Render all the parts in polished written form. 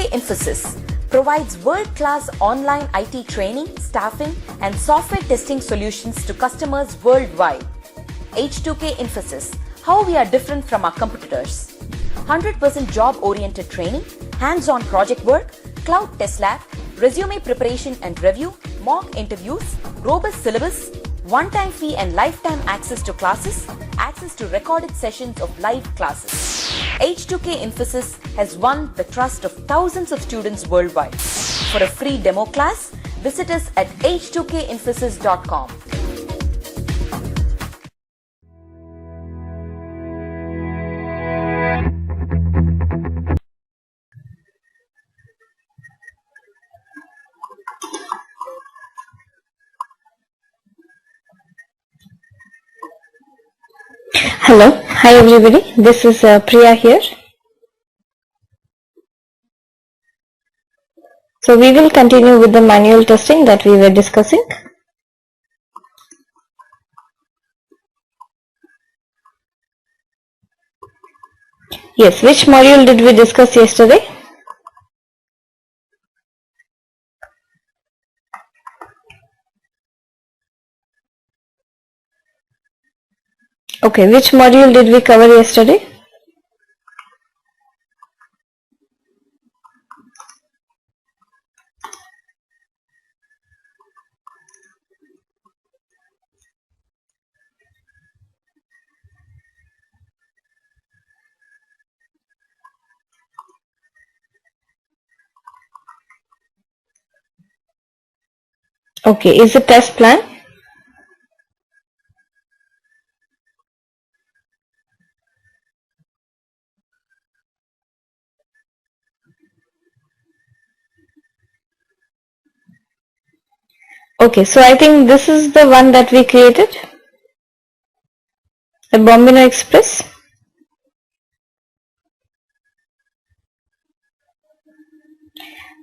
Infosys provides world-class online IT training, staffing, and software testing solutions to customers worldwide. H2K Infosys, how we are different from our competitors. 100% job-oriented training, hands-on project work, cloud test lab, resume preparation and review, mock interviews, robust syllabus, one-time fee and lifetime access to classes, access to recorded sessions of live classes. H2K Infosys has won the trust of thousands of students worldwide. For a free demo class, visit us at h2kinfosys.com. Hello, hi everybody, this is Priya here. So we will continue with the manual testing that we were discussing. Yes, which module did we discuss yesterday? Okay, which module did we cover yesterday? Okay, is the test plan? Okay, so I think this is the one that we created, the Bombino Express.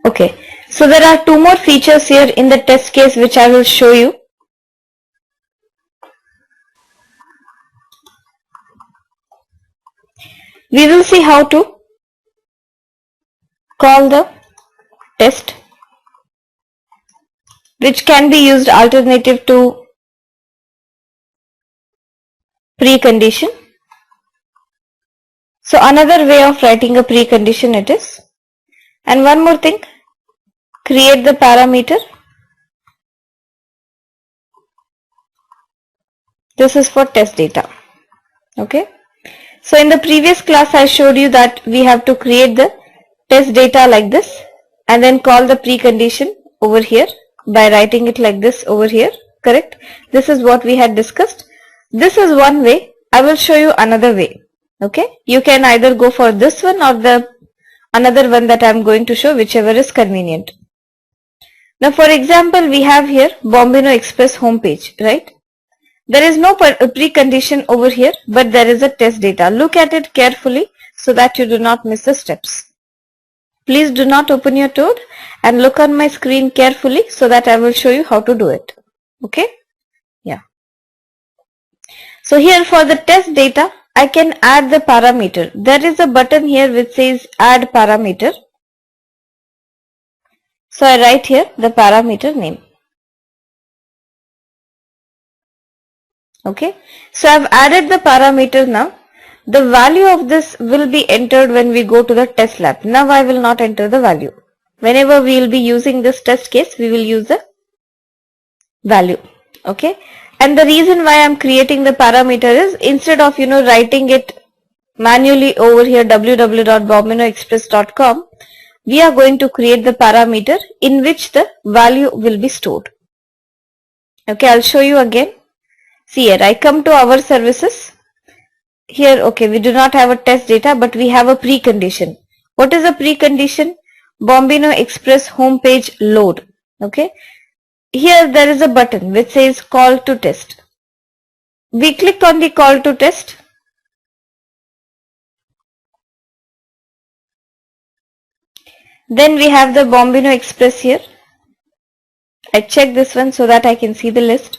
Okay, so there are two more features here in the test case which I will show you. We will see how to call the test, which can be used alternative to precondition. So another way of writing a precondition it is. And one more thing, create the parameter. This is for test data. Okay. So in the previous class I showed you that we have to create the test data like this and then call the precondition over here by writing it like this over here. Correct? This is what we had discussed. This is one way. I will show you another way. Okay. You can either go for this one or the another one that I am going to show, whichever is convenient. Now for example, we have here Bombino Express homepage, right? There is no precondition over here, but there is a test data. Look at it carefully so that you do not miss the steps. Please do not open your Toad and look on my screen carefully so that I will show you how to do it. Okay? Yeah. So here for the test data, I can add the parameter. There is a button here which says add parameter. So I write here the parameter name. Okay. So I've added the parameter now. The value of this will be entered when we go to the test lab. Now I will not enter the value. Whenever we will be using this test case, we will use the value. Okay. And the reason why I am creating the parameter is instead of writing it manually over here www.bombinoexpress.com, we are going to create the parameter in which the value will be stored. Okay, I'll show you again. See here, I come to our services. Here, okay, we do not have a test data, but we have a precondition. What is a precondition? Bombino Express homepage load. Okay. Here there is a button which says call to test. We click on the call to test. Then we have the Bombino Express here. I check this one so that I can see the list.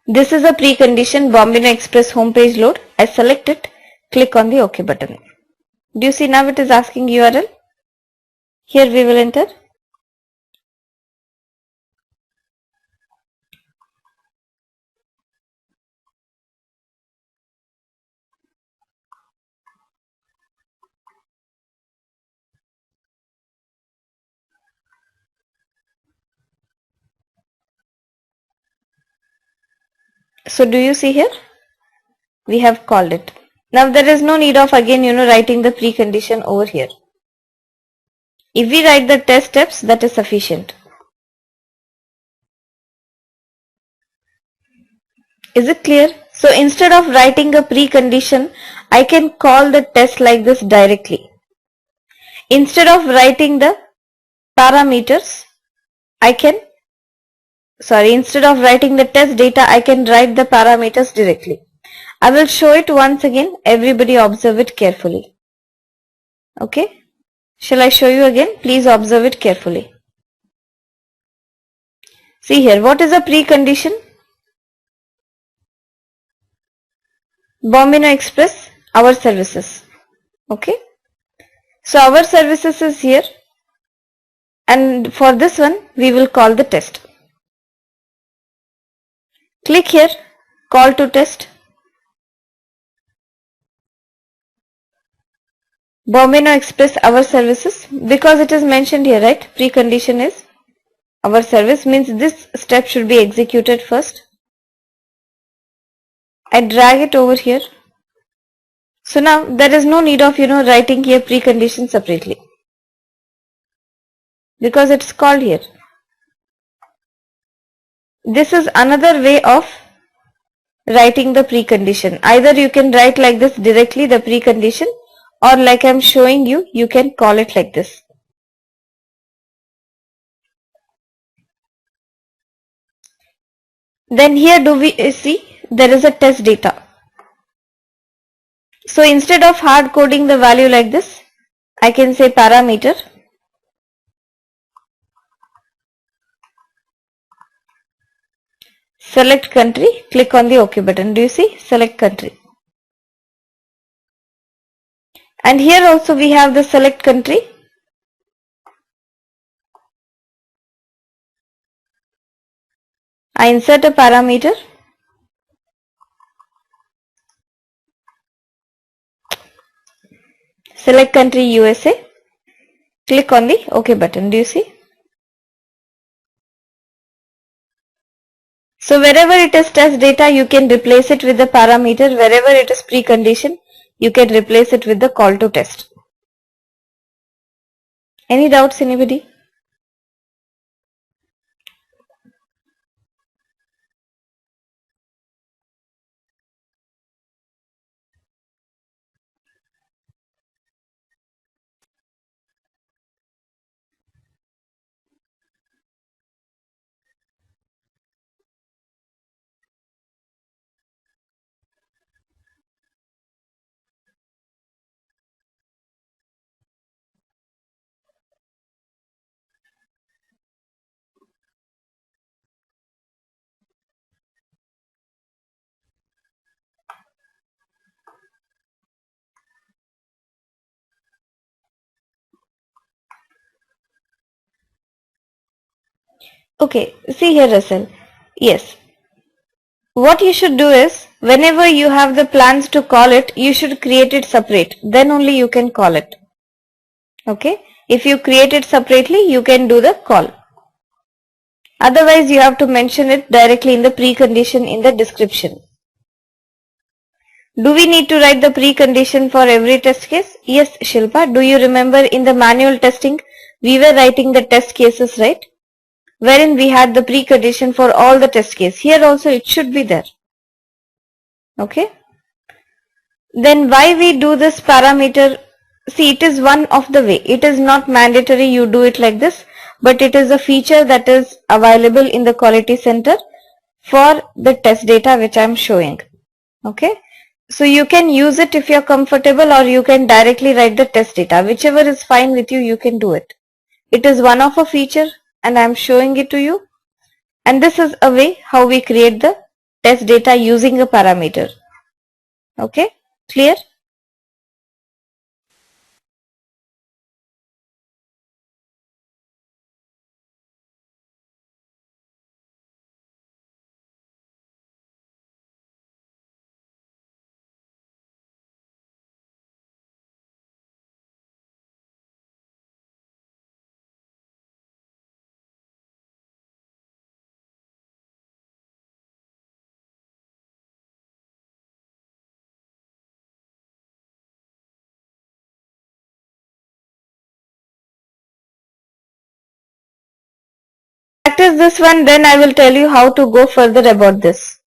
This is a precondition Bombino Express homepage load. I select it, Click on the OK button. Do you see now it is asking URL? Here we will enter. So do you see here? We have called it. Now there is no need of again writing the precondition over here. If we write the test steps, that is sufficient. Is it clear? So instead of writing a precondition, I can call the test like this directly. Instead of writing the parameters, instead of writing the test data, I can write the parameters directly. I will show it once again. Everybody observe it carefully. Okay. Shall I show you again? Please observe it carefully. See here, what is a precondition? Bombino Express, our services. Okay. So our services is here, and for this one we will call the test. Click here, call to test. Bombino Express, our services, because it is mentioned here, right? Precondition is our service, means this step should be executed first. I drag it over here. So now there is no need of writing here precondition separately, because it's called here. This is another way of writing the precondition. Either you can write like this directly the precondition, or like I am showing you, you can call it like this. Then here do we see there is a test data. So instead of hard coding the value like this, I can say parameter select country, click on the OK button. Do you see? Select country. And here also we have the select country. I insert a parameter. Select country USA. Click on the OK button. Do you see? So wherever it is test data, you can replace it with the parameter. Wherever it is precondition, you can replace it with the call to test. Any doubts, anybody? Okay, see here Russell. Yes. What you should do is, whenever you have the plans to call it, you should create it separate. Then only you can call it. Okay. If you create it separately, you can do the call. Otherwise, you have to mention it directly in the precondition in the description. Do we need to write the precondition for every test case? Yes, Shilpa. Do you remember in the manual testing, we were writing the test cases, right? Wherein we had the precondition for all the test cases. Here also it should be there. Okay. Then why we do this parameter? See, it is one of the way. It is not mandatory you do it like this, but it is a feature that is available in the quality center for the test data which I am showing. Okay. So you can use it if you are comfortable, or you can directly write the test data. Whichever is fine with you, you can do it. It is one of a feature and I am showing it to you. And this is a way how we create the test data using a parameter. Okay, clear? practice this one, then I will tell you how to go further about this.